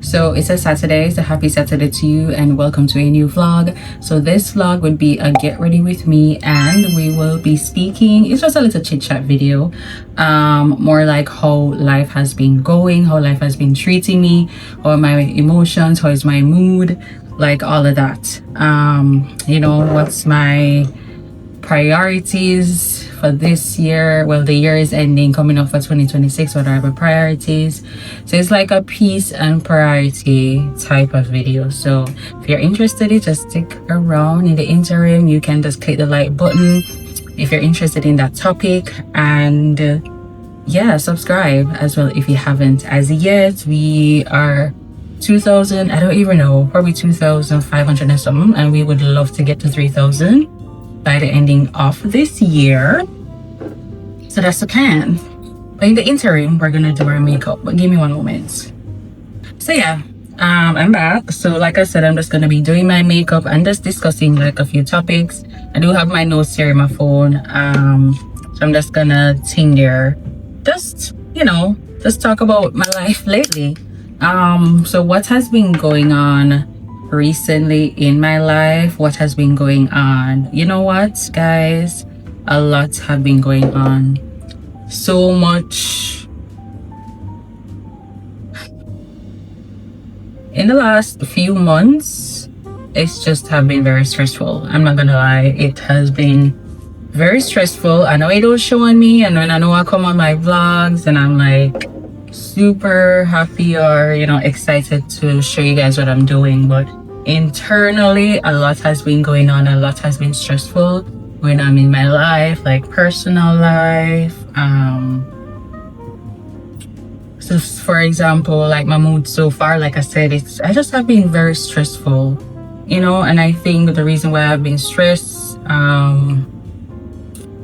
So it's a Saturday, so happy Saturday to you and welcome to a new vlog. So this vlog would be a get ready with me, and we will be speaking, it's just a little chit chat video, more like how life has been going, how life has been treating me, how are my emotions, how is my mood, like all of that. What's my priorities for this year. Well, the year is ending, coming up for 2026. What are my priorities? So it's like a peace and priority type of video. So if you're interested, just stick around. In the interim, you can just click the like button if you're interested in that topic, and subscribe as well if you haven't as yet. We are 2,000, I don't even know, probably 2,500 and something, and we would love to get to 3,000 by the ending of this year. So that's the plan. But in the interim, we're gonna do our makeup. But give me one moment. So I'm back. So like I said, I'm just gonna be doing my makeup and just discussing like a few topics. I do have my notes here in my phone. So I'm just gonna ting there. Just talk about my life lately. So what has been going on recently in my life, what has been going on? You know what, guys, a lot have been going on. So much in the last few months. It's just have been very stressful. I'm not gonna lie, it has been very stressful. I know it don't show on me, and when I know I come on my vlogs and I'm like super happy or excited to show you guys what I'm doing, but internally a lot has been going on, a lot has been stressful when I'm in my life, like personal life. So for example, like my mood so far, like I said, I just have been very stressful, and I think the reason why I've been stressed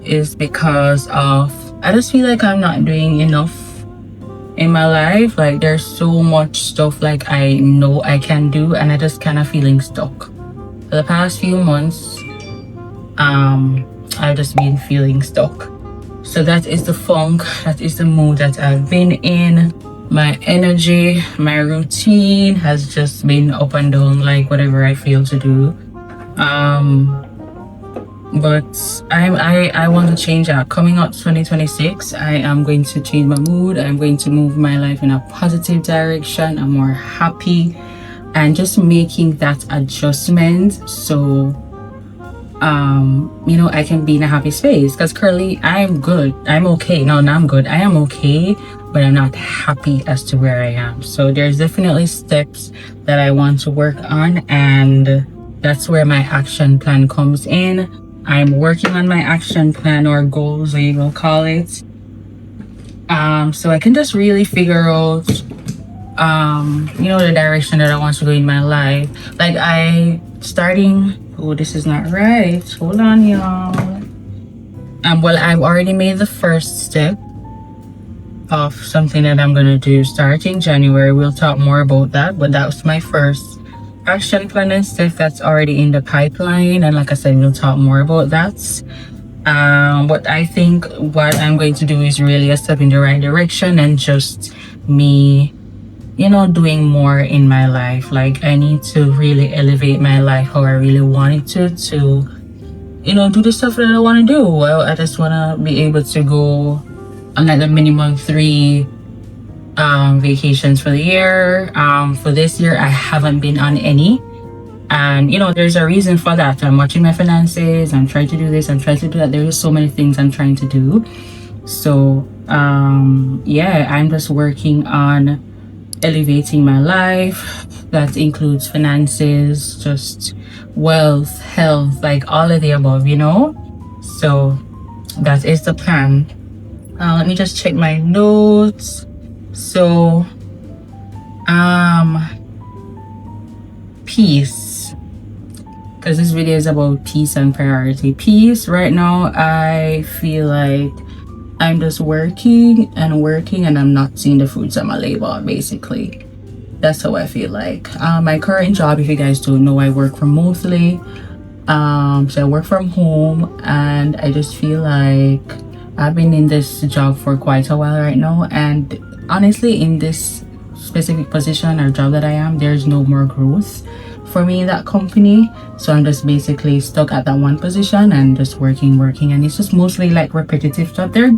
is because of, I just feel like I'm not doing enough in my life. Like there's so much stuff like I know I can do, and I just kind of feeling stuck. For the past few months, I've just been feeling stuck. So that is the funk, that is the mood that I've been in. My energy, my routine has just been up and down, like whatever I feel to do. But I want to change that. Coming up 2026, I am going to change my mood. I'm going to move my life in a positive direction. I'm more happy, and just making that adjustment so I can be in a happy space. Because currently I'm good, I'm okay. No, I'm good, I am okay, but I'm not happy as to where I am. So there's definitely steps that I want to work on, and that's where my action plan comes in. I'm working on my action plan, or goals, or you will call it, so I can just really figure out the direction that I want to go in my life. Like this is not right, hold on y'all. Well, I've already made the first step of something that I'm gonna do starting January. We'll talk more about that, but that was my first action plan and stuff that's already in the pipeline, and like I said, we'll talk more about that. But I think what I'm going to do is really a step in the right direction, and just me doing more in my life. Like I need to really elevate my life how I really want it to do the stuff that I want to do. Well, I just want to be able to go on like a minimum 3 vacations for the year. For this year, I haven't been on any, and there's a reason for that. I'm watching my finances, I'm trying to do this, I'm trying to do that. There's so many things I'm trying to do. So I'm just working on elevating my life. That includes finances, just wealth, health, like all of the above, so that is the plan. Let me just check my notes. So peace, because this video is about peace and priority. Peace right now, I feel like I'm just working and working, and I'm not seeing the fruits of my labor. Basically, that's how I feel like. My current job, if you guys don't know, I work remotely. So I work from home, and I just feel like I've been in this job for quite a while right now, and honestly, in this specific position or job that I am, there's no more growth for me in that company. So I'm just basically stuck at that one position and just working, and it's just mostly like repetitive stuff. There's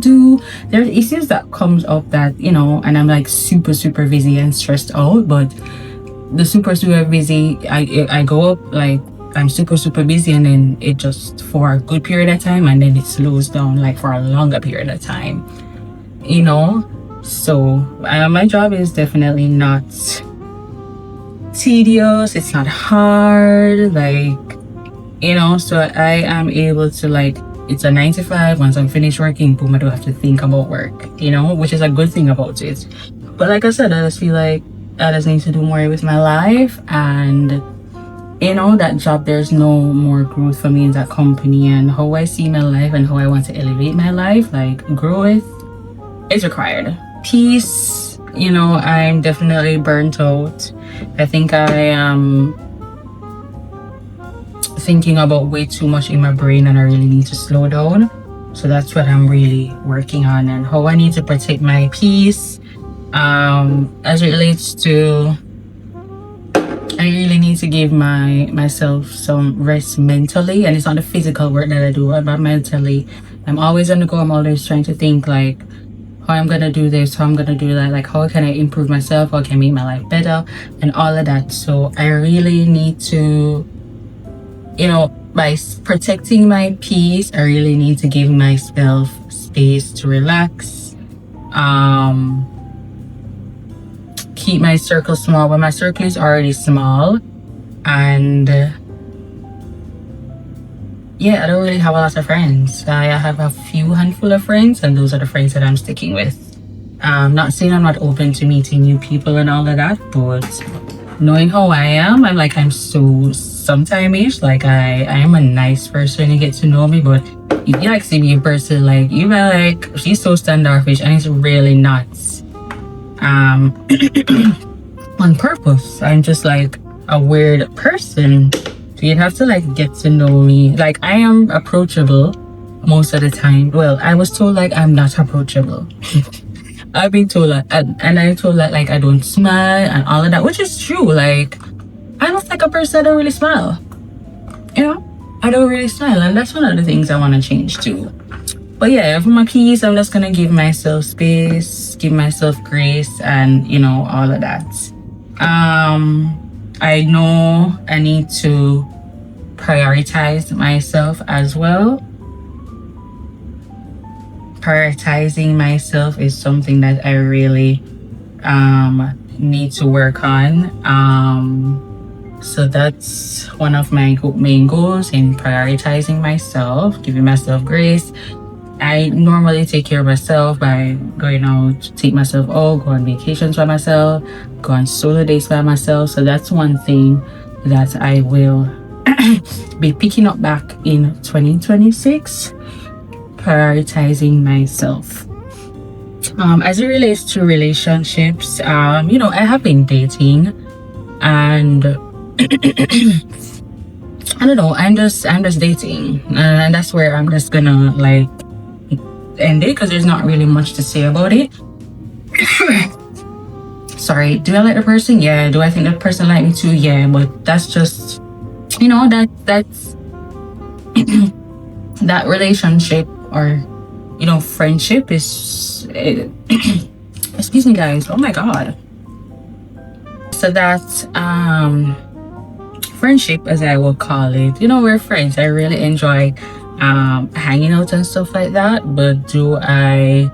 issues that comes up that, you know, and I'm like super busy and stressed out, but the super busy, I go up, like I'm super busy, and then it just for a good period of time, and then it slows down like for a longer period of time, you know. So my job is definitely not tedious, it's not hard, like, you know. So I am able to, like, it's a 9 to 5. Once I'm finished working, boom, I don't have to think about work, you know, which is a good thing about it. But like I said, I just feel like I just need to do more with my life, and you know, that job, there's no more growth for me in that company, and how I see my life and how I want to elevate my life, like growth, is required. Peace, you know, I'm definitely burnt out. I think I am thinking about way too much in my brain, and I really need to slow down. So that's what I'm really working on, and how I need to protect my peace. As it relates to, I really need to give myself some rest mentally, and it's not the physical work that I do, but mentally. I'm always on the go. I'm always trying to think like how I'm gonna do this, how I'm gonna do that, like how can I improve myself, how can I make my life better, and all of that. So I really need to, you know, by protecting my peace, I really need to give myself space to relax. Keep my circle small, but my circle is already small, and yeah, I don't really have a lot of friends. I have a few handful of friends, and those are the friends that I'm sticking with. Not saying I'm not open to meeting new people and all of that, but knowing how I am, I'm so sometime-ish, like I am a nice person, you get to know me, but if you like see me in person, like you be like, she's so standoffish, and it's really not on purpose. I'm just like a weird person, so you'd have to like get to know me. Like I am approachable most of the time. Well, I was told like I'm not approachable. I've been told that, and I'm told that like I don't smile and all of that, which is true. Like I'm just like a person that don't really smile, you know. I don't really smile, and that's one of the things I want to change too. But yeah, for my peace, I'm just gonna give myself space, give myself grace, and you know, all of that. I know I need to prioritize myself as well. Prioritizing myself is something that I really need to work on. So that's one of my main goals in prioritizing myself, giving myself grace. I normally take care of myself by going out, take myself out, go on vacations by myself, go on solo dates by myself. So that's one thing that I will be picking up back in 2026, prioritizing myself. As it relates to relationships, you know, I have been dating, and I don't know, I'm just dating, and that's where I'm just gonna like end it, because there's not really much to say about it. Sorry, do I like the person? Yeah. Do I think the person like me too? Yeah. But that's just, you know, that's that relationship, or you know, friendship is excuse me guys, oh my god. So that's friendship, as I would call it, you know, we're friends. I really enjoy hanging out and stuff like that, but I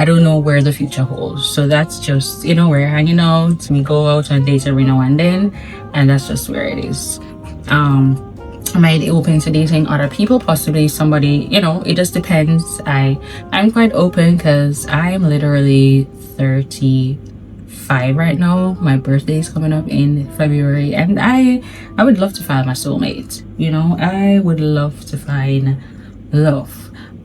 don't know where the future holds. So that's just, you know, we're hanging out, we go out on dates every now and then, and that's just where it is. I might be open to dating other people, possibly somebody, you know, it just depends. I'm quite open, because I'm literally 35 right now. My birthday is coming up in February, and I would love to find my soulmate, you know. I would love to find love,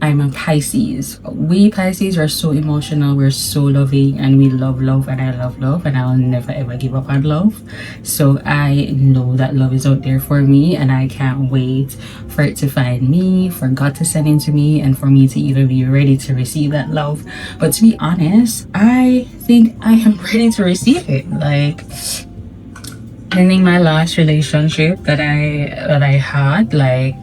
I'm a Pisces. We Pisces are so emotional, we're so loving, and we love love, and I love love, and I'll never ever give up on love. So I know that love is out there for me, and I can't wait for it to find me, for God to send it to me, and for me to even be ready to receive that love. But to be honest, I think I am ready to receive it. Like, ending my last relationship that I had, like,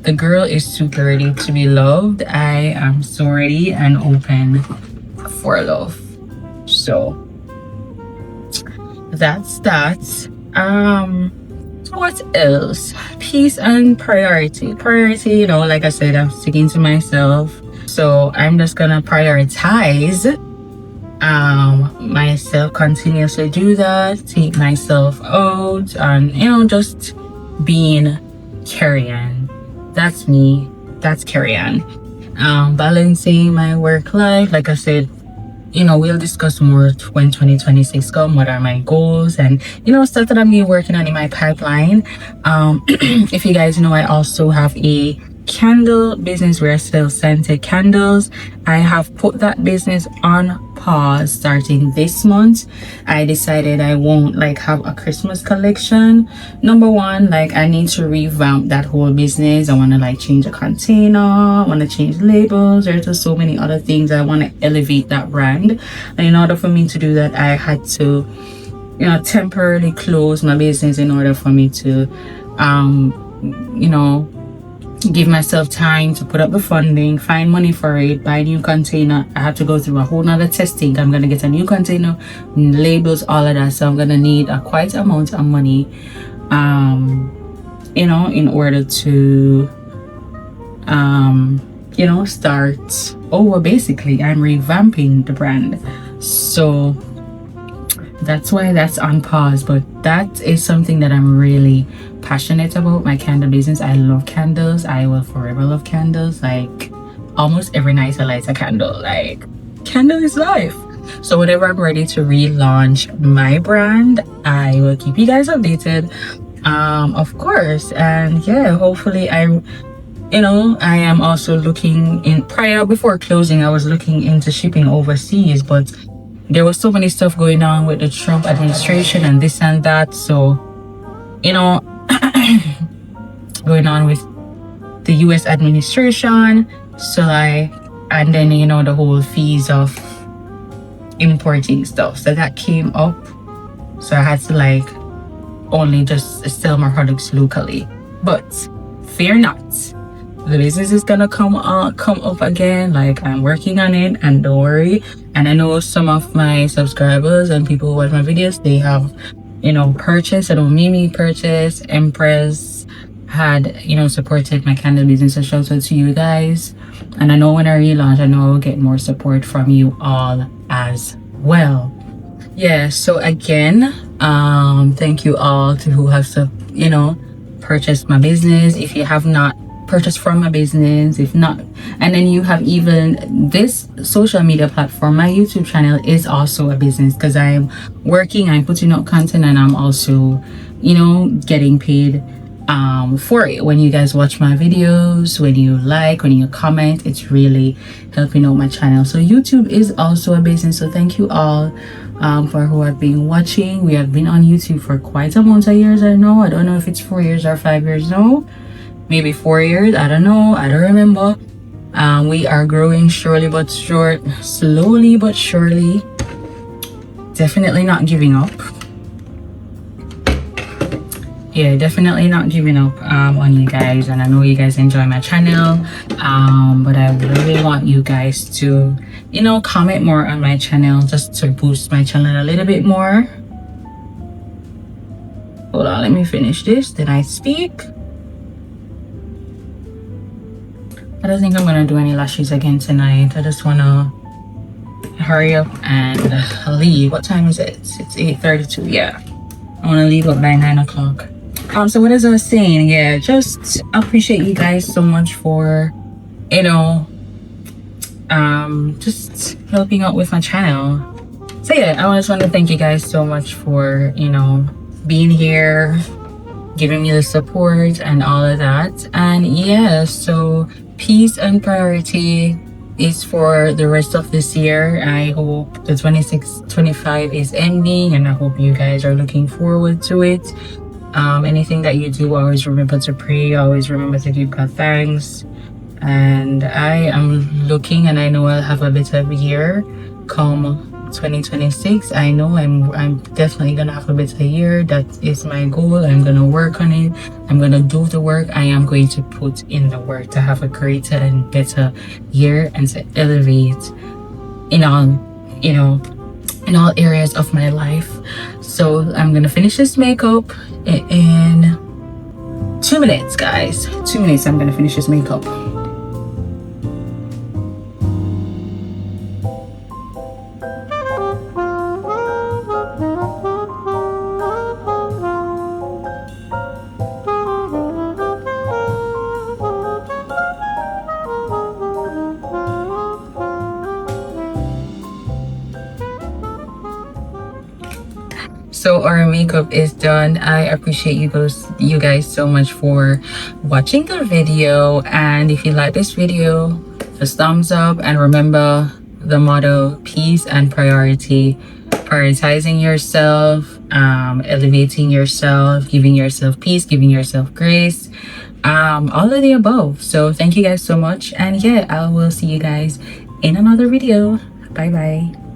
the girl is super ready to be loved. I am so ready and open for love. So that's that. What else? Peace and priority. Priority, you know, like I said, I'm sticking to myself. So I'm just gonna prioritize myself, continuously do that, take myself out, and you know, just being Kerrian. That's me. That's Kerrian. Balancing my work life, like I said, you know, we'll discuss more when 2026 come. What are my goals, and you know, stuff that I'm working on in my pipeline. If you guys know, I also have a candle business where I sell scented candles. I have put that business on pause starting this month. I decided I won't like have a Christmas collection. Number one, like I need to revamp that whole business. I want to like change a container, I want to change labels. There's just so many other things. I want to elevate that brand, and in order for me to do that, I had to, you know, temporarily close my business in order for me to you know, give myself time to put up the funding, find money for it, buy a new container. I have to go through a whole nother testing. I'm gonna get a new container, labels, all of that. So I'm gonna need a quite amount of money, you know, in order to you know, start over. Basically, I'm revamping the brand. So that's why that's on pause, but that is something that I'm really passionate about. My candle business, I love candles. I will forever love candles. Like almost every night I light a candle. Like, candle is life. So whenever I'm ready to relaunch my brand, I will keep you guys updated, of course. And yeah, hopefully you know, I am also looking in before closing, I was looking into shipping overseas, but there was so many stuff going on with the Trump administration and this and that. So, you know, going on with the US administration. So like, and then, you know, the whole fees of importing stuff. So that came up. So I had to like only just sell my products locally. But fear not. The business is gonna come up again. Like, I'm working on it, and don't worry. And I know some of my subscribers and people who watch my videos, they have, you know, purchased. I know Mimi purchased, Empress had, you know, supported my candle business. So shout out to you guys. And I know when I relaunch, I know I will get more support from you all as well. Yeah, so again, thank you all to who have, you know, purchased my business. If you have not purchased from my business, if not, and then you have even this social media platform, my YouTube channel is also a business, because I'm working, I'm putting out content, and I'm also, you know, getting paid for it. When you guys watch my videos, when you like, when you comment, it's really helping out my channel. So YouTube is also a business. So thank you all for who have been watching. We have been on YouTube for quite a amount of years. I don't know if it's 4 years or 5 years now, maybe 4 years, I don't know, I don't remember. We are growing slowly but surely. Definitely not giving up. Yeah, definitely not giving up on you guys. And I know you guys enjoy my channel, but I really want you guys to, you know, comment more on my channel, just to boost my channel a little bit more. Hold on, let me finish this, then I speak. I don't think I'm gonna do any lashes again tonight. I just wanna hurry up and leave. What time is it? It's 8:32. Yeah, I wanna leave up by 9 o'clock. So what as I was saying, yeah, just appreciate you guys so much for, you know, just helping out with my channel. So yeah, I just want to thank you guys so much for, you know, being here, giving me the support and all of that. And yeah, so peace and priority is for the rest of this year. I hope the 26-25 is ending, and I hope you guys are looking forward to it. Anything that you do, always remember to pray, always remember to give God thanks. And I am looking, and I know I'll have a better year come 2026. I know I'm definitely gonna have a better year. That is my goal. I'm gonna work on it. I'm gonna do the work. I am going to put in the work to have a greater and better year and to elevate in all, you know, in all areas of my life. So I'm gonna finish this makeup in 2 minutes, guys. 2 minutes. I'm gonna finish this makeup. So our makeup is done. I appreciate you guys so much for watching the video, and if you like this video, just thumbs up. And remember the motto: peace and priority. Prioritizing yourself, elevating yourself, giving yourself peace, giving yourself grace, all of the above. So thank you guys so much, and yeah, I will see you guys in another video. Bye bye.